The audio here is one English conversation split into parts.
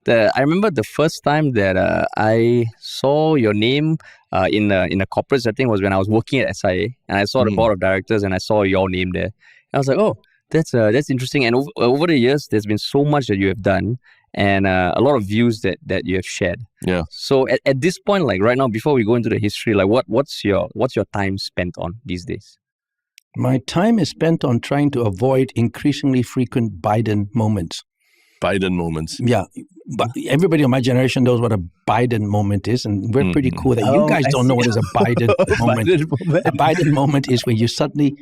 I remember the first time that I saw your name in a corporate setting was when I was working at SIA, and I saw the board of directors and I saw your name there. And I was like, oh, that's interesting. And over the years, there's been so much that you have done, and a lot of views that you have shared. Yeah. So at this point, like right now, before we go into the history, like what's your time spent on these days? My time is spent on trying to avoid increasingly frequent Biden moments. Biden moments. Yeah. But everybody in my generation knows what a Biden moment is, and we're pretty cool that you guys don't know what is a Biden moment. A Biden moment is when you suddenly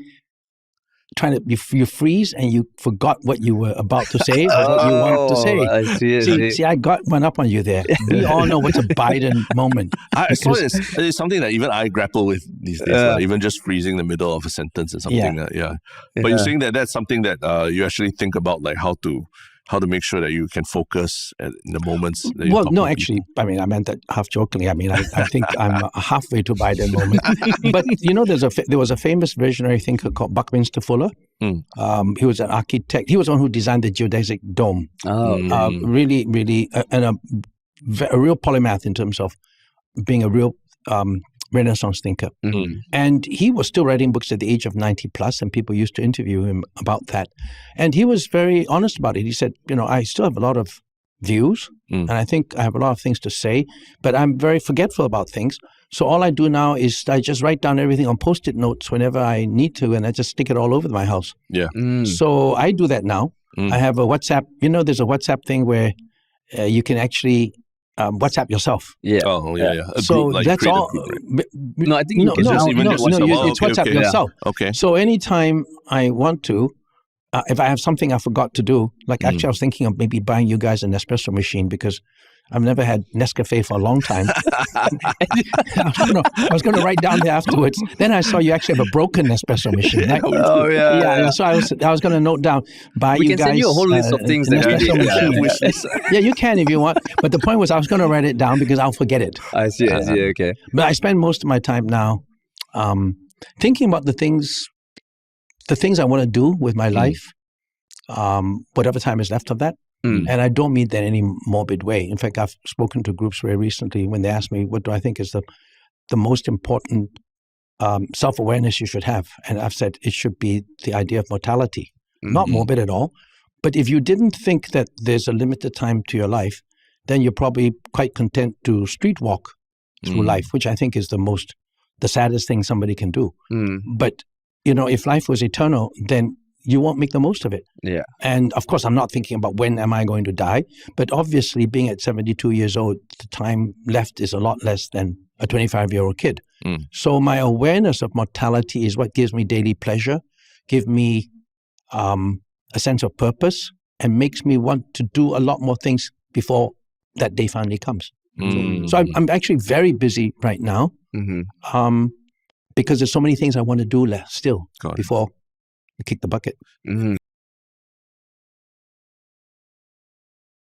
you freeze and you forgot what you were about to say or what you want to say. I see. I got one up on you there. We all know what's a Biden moment. I saw it's something that even I grapple with these days, even just freezing the middle of a sentence or something. But you're saying that's something that you actually think about, like how to make sure that you can focus in the moments. Well, no, actually, I mean, I meant that half jokingly. I mean, I think I'm halfway to Biden moment. But there was a famous visionary thinker called Buckminster Fuller. He was an architect. He was the one who designed the geodesic dome. Really, really, and a real polymath in terms of being a real Renaissance thinker. And he was still writing books at the age of 90 plus, and people used to interview him about that. And he was very honest about it. He said, I still have a lot of views, and I think I have a lot of things to say, but I'm very forgetful about things. So all I do now is I just write down everything on Post-it notes whenever I need to, and I just stick it all over my house. Yeah. So I do that now. I have a WhatsApp. There's a WhatsApp thing where you can actually WhatsApp yourself. Yeah. Oh, yeah. So that's all. Right? No, I think you can just it's WhatsApp yourself. Okay. So anytime I want to, if I have something I forgot to do, like actually I was thinking of maybe buying you guys an espresso machine because I've never had Nescafe for a long time. I was going to write down there afterwards. Then I saw you actually have a broken espresso machine. Right? Yeah. So I was going to note down, buy you guys. We can send you a whole list of things that yeah, you can if you want. But the point was I was going to write it down because I'll forget it. I see. Okay. But I spend most of my time now thinking about the things I want to do with my life, whatever time is left of that. And I don't mean that in any morbid way. In fact, I've spoken to groups very recently when they ask me, what do I think is the most important self-awareness you should have? And I've said it should be the idea of mortality. Not morbid at all. But if you didn't think that there's a limited time to your life, then you're probably quite content to street walk through life, which I think is the saddest thing somebody can do. But, if life was eternal, then you won't make the most of it. Yeah. And of course, I'm not thinking about when am I going to die, but obviously being at 72 years old, the time left is a lot less than a 25-year-old kid. So my awareness of mortality is what gives me daily pleasure, give me a sense of purpose, and makes me want to do a lot more things before that day finally comes. So I'm actually very busy right now because there's so many things I want to do still before I kick the bucket.